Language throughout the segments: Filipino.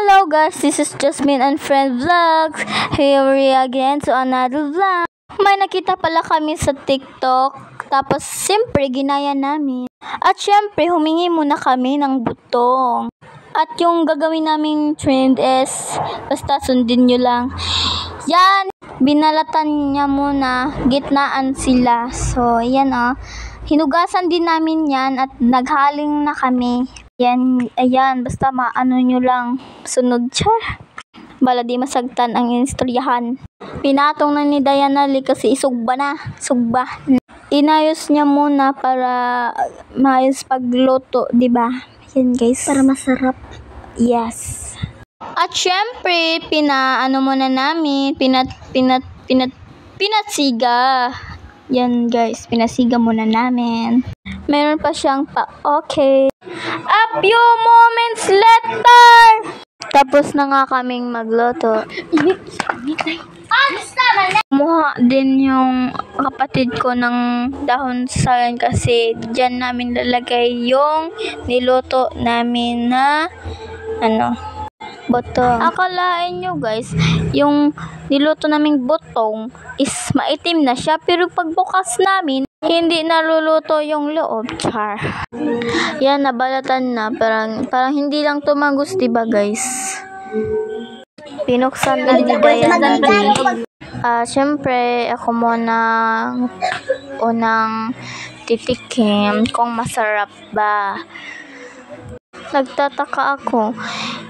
Hello guys, this is Jasmine and Friend Vlogs. Here we again to another vlog. May nakita pala kami sa TikTok, tapos siyempre ginaya namin. At siyempre humingi muna kami ng butong. At yung gagawin naming trend is, basta sundin nyo lang. Yan, binalatan niya muna, gitnaan sila. So, yan hinugasan din namin yan at naghaling na kami. Yan, ayan, basta maano nyo lang, sunod siya. Bala di masagtan ang istoryahan. Pinatong na ni Diana Lee kasi isugba na, sugba. Inayos niya muna para maayos pagluto, di ba? Yan guys. Para masarap. Yes. At syempre, pinaano muna namin, pinatsiga. Yan guys, pinasiga muna namin. Meron pa siyang okay. A few moments later, tapos na nga kaming magluto. Kumuha din yung kapatid ko ng dahon sayan kasi dyan namin lalagay yung niluto namin na botong. Akalain nyo guys, yung niluto naming botong is maitim na siya, pero pagbukas namin, hindi naluluto yung loob. Char. Yan, nabalatan na. Parang hindi lang tumagos, diba guys? Pinuksan na ni Diana. Siyempre, ako muna unang titikim kung masarap ba. Nagtataka ako.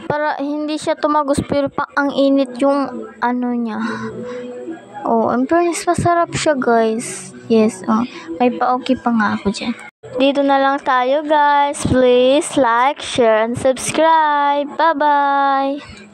Para hindi siya tumagos, pero ang init yung niya. In fairness, masarap siya guys. Yes, may pa-okay pa nga ako dyan. Dito na lang tayo guys. Please like, share, and subscribe. Bye-bye!